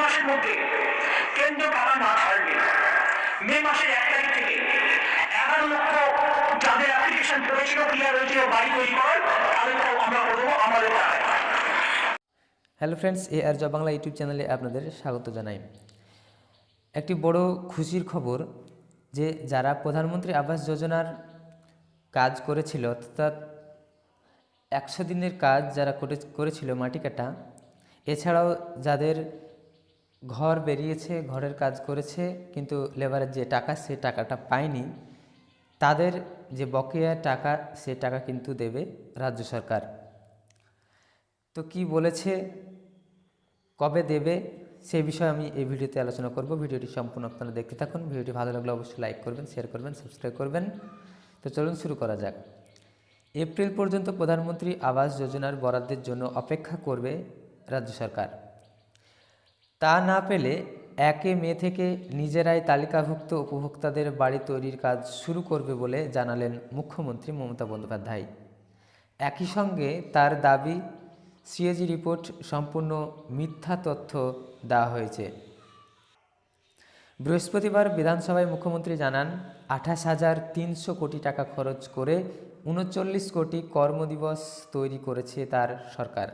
মাসের মধ্যে কেন্দ্র টাকা না ছাড়লে মে মাসের 1 তারিখ থেকে 11 লক্ষ যাদের অ্যাপ্লিকেশন করেছিল ক্লিয়ার হয়েছিল বাড়ি তৈরি করার, তাদেরকেও আমরা করবো আমাদের টাকায়। Hello friends, AR job Bangla YouTube চ্যানেলে আপনাদের স্বাগত জানাই। একটি বড় খুশির খবর যে যারা প্রধানমন্ত্রী আবাস যোজনার কাজ করেছিল, অর্থাৎ 100 দিনের কাজ যারা করেছিল মাটি কাটা, এছাড়াও যাদের ঘর বেরিয়েছে, ঘরের কাজ করেছে কিন্তু লেবারের যে টাকা সে টাকাটা পায়নি, তাদের যে বকেয়া টাকা সে টাকা কিন্তু দেবে রাজ্য সরকার। তো কি বলেছে, কবে দেবে, সেই বিষয়ে আমি এই ভিডিওতে আলোচনা করব। ভিডিওটি সম্পূর্ণ আপনারা দেখতে থাকুন। ভিডিওটি ভালো লাগলে অবশ্যই লাইক করবেন, শেয়ার করবেন, সাবস্ক্রাইব করবেন। তো চলুন শুরু করা যাক। এপ্রিল পর্যন্ত প্রধানমন্ত্রী আবাস যোজনার বরাদ্দের জন্য অপেক্ষা করবে রাজ্য সরকার। তা না পেলে 1 মে থেকে নিজেরাই তালিকাভুক্ত উপভোক্তাদের বাড়ি তৈরির কাজ শুরু করবে বলে জানালেন মুখ্যমন্ত্রী মমতা বন্দ্যোপাধ্যায়। একই সঙ্গে তার দাবি, সিএজি রিপোর্ট সম্পূর্ণ মিথ্যা তথ্য দেওয়া হয়েছে। বৃহস্পতিবার বিধানসভায় মুখ্যমন্ত্রী জানান, 28,300 কোটি টাকা খরচ করে 39 কোটি কর্মদিবস তৈরি করেছে তার সরকার।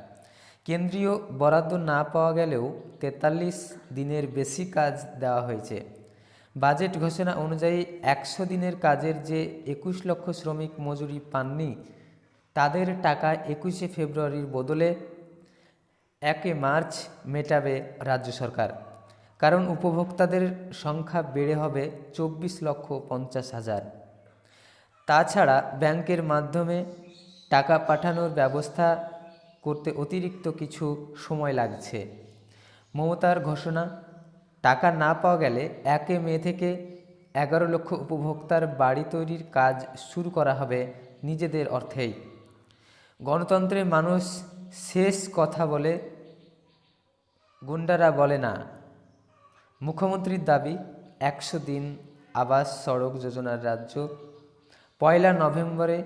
কেন্দ্রীয় বরাদ্দ না পাওয়া গেলেও 43 দিনের বেশি কাজ দেওয়া হয়েছে। বাজেট ঘোষণা অনুযায়ী 100 দিনের কাজের যে 21 লক্ষ শ্রমিক মজুরি পাননি, তাদের টাকা 21শে ফেব্রুয়ারির বদলে 1 মার্চ মেটাবে রাজ্য সরকার। কারণ উপভোক্তাদের সংখ্যা বেড়ে হবে 24,50,000। তাছাড়া ব্যাংকের মাধ্যমে টাকা পাঠানোর ব্যবস্থা করতে অতিরিক্ত কিছু সময় লাগছে। মমতার ঘোষণা, টাকা না পাওয়া গেলে 1 মে থেকে 11 লক্ষ উপভোক্তার বাড়ি তৈরির কাজ শুরু করা হবে নিজেদের অর্থেই। গণতন্ত্রে মানুষ শেষ কথা বলে, গুন্ডারা বলে না। মুখ্যমন্ত্রীর দাবি, 100 দিন আবাস সড়ক যোজনার রাজ্য 1 নভেম্বরে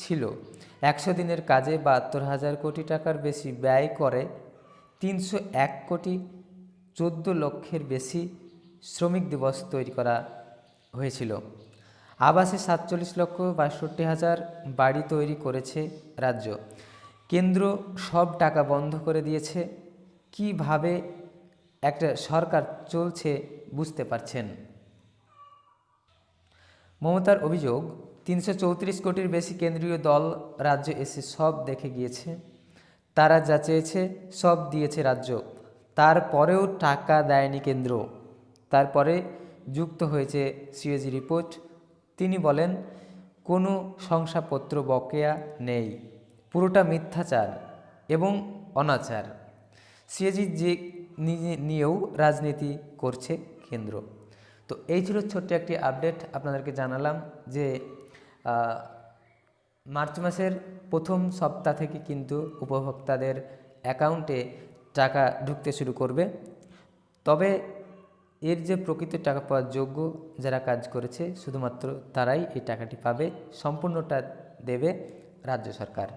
ছিল। 100 দিনের কাজে 72,000 কোটি টাকার বেশি ব্যয় করে 301 কোটি 14 লক্ষের বেশি শ্রমিক দিবস তৈরি করা হয়েছিল। আবাসে 47,62,000 বাড়ি তৈরি করেছে রাজ্য। কেন্দ্র সব টাকা বন্ধ করে দিয়েছে। কিভাবে একটা সরকার চলছে বুঝতে পারছেন। মমতার অভিযোগ, 334 কোটির বেশি কেন্দ্রীয় দল রাজ্যে এসে সব দেখে গিয়েছে। তারা যা চেয়েছে সব দিয়েছে রাজ্য, তারপরেও টাকা দেয়নি কেন্দ্র। তারপরে যুক্ত হয়েছে সিএজি রিপোর্ট। তিনি বলেন, কোনো শংসাপত্র বকেয়া নেই, পুরোটা মিথ্যাচার এবং অনাচার। সিএজি যে নিয়েও রাজনীতি করছে কেন্দ্র। তো এই ছিল ছোট্ট একটি আপডেট, আপনাদেরকে জানালাম যে মার্চ মাসের প্রথম সপ্তাহ থেকে কিন্তু উপভোক্তাদের অ্যাকাউন্টে টাকা ঢুকতে শুরু করবে। তবে এর যে প্রকৃত টাকা পাওয়ার যোগ্য যারা কাজ করেছে শুধুমাত্র তারাই এই টাকাটি পাবে, সম্পূর্ণটা দেবে রাজ্য সরকার।